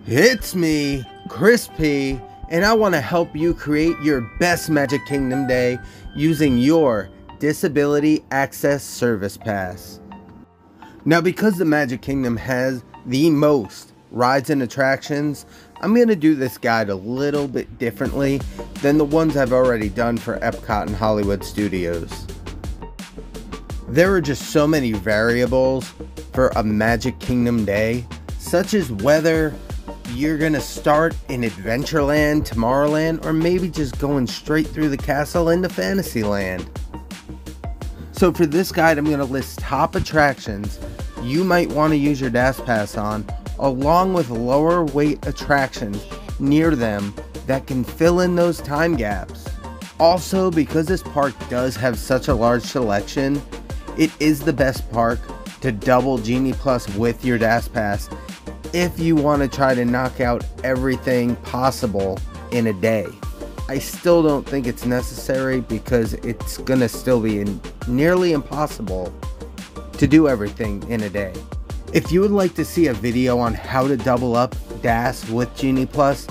It's me, Crispy, and I want to help you create your best Magic Kingdom day using your Disability Access Service Pass. Now, because the Magic Kingdom has the most rides and attractions, I'm going to do this guide a little bit differently than the ones I've already done for Epcot and Hollywood Studios. There are just so many variables for a Magic Kingdom day, such as whether you're gonna start in Adventureland, Tomorrowland, or maybe just going straight through the castle into Fantasyland. So for this guide, I'm gonna list top attractions you might want to use your DAS Pass on, along with lower weight attractions near them that can fill in those time gaps. Also, because this park does have such a large selection, it is the best park to double Genie Plus with your DAS Pass if you want to try to knock out everything possible in a day. I still don't think it's necessary because it's gonna still be nearly impossible to do everything in a day. If you would like to see a video on how to double up DAS with Genie Plus,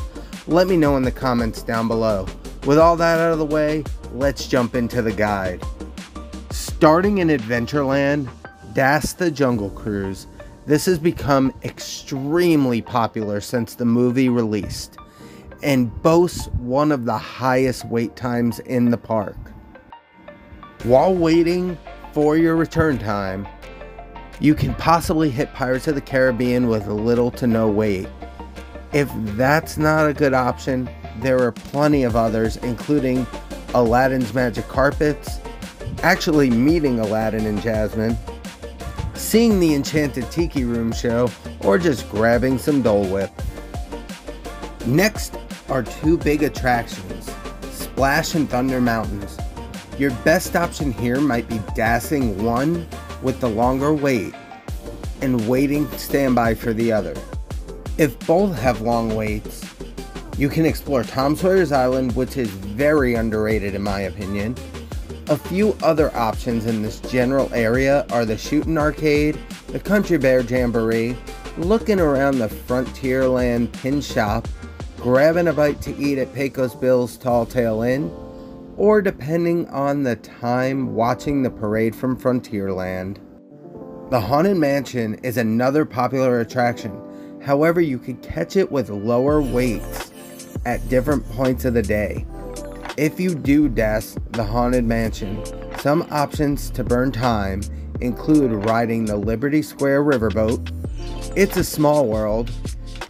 let me know in the comments down below. With all that out of the way, let's jump into the guide. Starting in Adventureland, DAS the Jungle Cruise. This has become extremely popular since the movie released and boasts one of the highest wait times in the park. While waiting for your return time, you can possibly hit Pirates of the Caribbean with little to no wait. If that's not a good option, there are plenty of others, including Aladdin's Magic Carpets, actually meeting Aladdin and Jasmine, seeing the Enchanted Tiki Room show, or just grabbing some Dole Whip. Next are two big attractions, Splash and Thunder Mountains. Your best option here might be DASing one with the longer wait and waiting standby for the other. If both have long waits, you can explore Tom Sawyer's Island, which is very underrated in my opinion. A few other options in this general area are the Shootin' Arcade, the Country Bear Jamboree, looking around the Frontierland Pin Shop, grabbing a bite to eat at Pecos Bill's Tall Tale Inn, or depending on the time, watching the parade from Frontierland. The Haunted Mansion is another popular attraction, however you could catch it with lower waits at different points of the day. If you do DAS the Haunted Mansion, some options to burn time include riding the Liberty Square Riverboat, It's a Small World,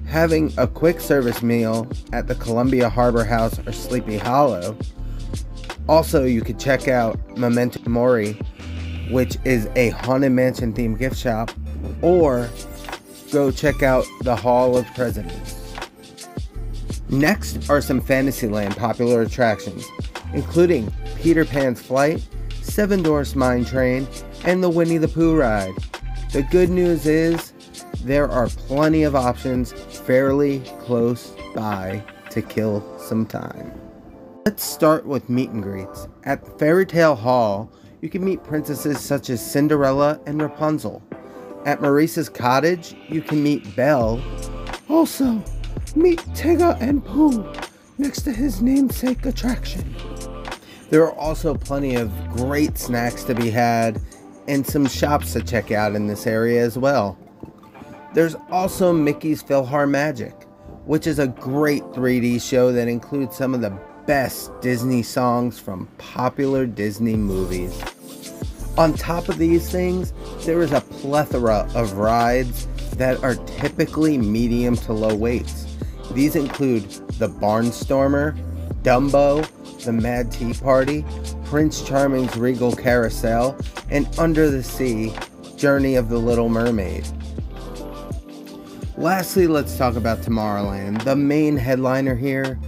having a quick service meal at the Columbia Harbor House or Sleepy Hollow. Also, you could check out Memento Mori, which is a Haunted Mansion themed gift shop, or go check out the Hall of Presidents. Next are some Fantasyland popular attractions, including Peter Pan's Flight, Seven Dwarfs Mine Train, and the Winnie the Pooh ride. The good news is there are plenty of options fairly close by to kill some time. Let's start with meet and greets. At the Fairy Tale Hall, you can meet princesses such as Cinderella and Rapunzel. At Maurice's Cottage, you can meet Belle. Also, meet Tigger and Pooh next to his namesake attraction. There are also plenty of great snacks to be had and some shops to check out in this area as well. There's also Mickey's PhilharMagic, which is a great 3D show that includes some of the best Disney songs from popular Disney movies. On top of these things, there is a plethora of rides that are typically medium to low weights. These include the Barnstormer, Dumbo, the Mad Tea Party, Prince Charming's Regal Carousel, and Under the Sea, Journey of the Little Mermaid. Lastly, let's talk about Tomorrowland. The main headliner here,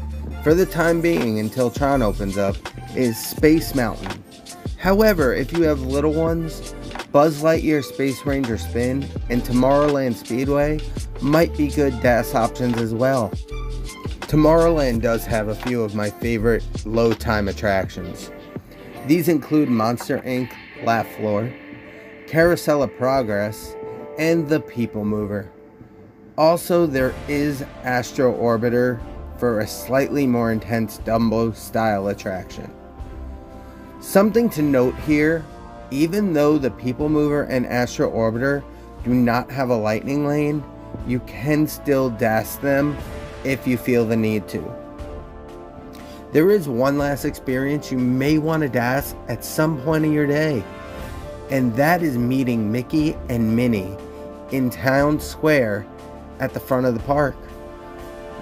for the time being until Tron opens up, is Space Mountain. However, if you have little ones, Buzz Lightyear Space Ranger Spin and Tomorrowland Speedway might be good DAS options as well. Tomorrowland does have a few of my favorite low time attractions. These include Monster Inc. Laugh Floor, Carousel of Progress, and the People Mover. Also, there is Astro Orbiter for a slightly more intense Dumbo style attraction. Something to note here, even though the People Mover and Astro Orbiter do not have a lightning lane, you can still DAS them if you feel the need to. There is one last experience you may want to DAS at some point in your day, and that is meeting Mickey and Minnie in Town Square at the front of the park.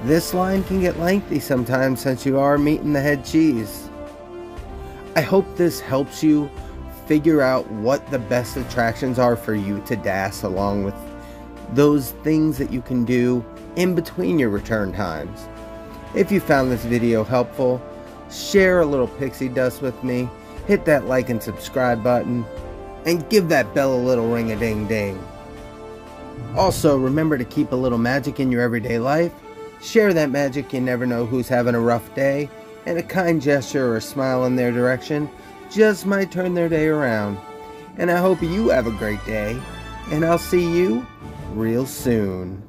This line can get lengthy sometimes since you are meeting the head cheese. I hope this helps you figure out what the best attractions are for you to DAS, along with those things that you can do in between your return times. If you found this video helpful, share a little pixie dust with me, hit that like and subscribe button, and give that bell a little ring-a-ding-ding. Also, remember to keep a little magic in your everyday life. Share that magic, you never know who's having a rough day, and a kind gesture or a smile in their direction just might turn their day around. And I hope you have a great day, and I'll see you real soon.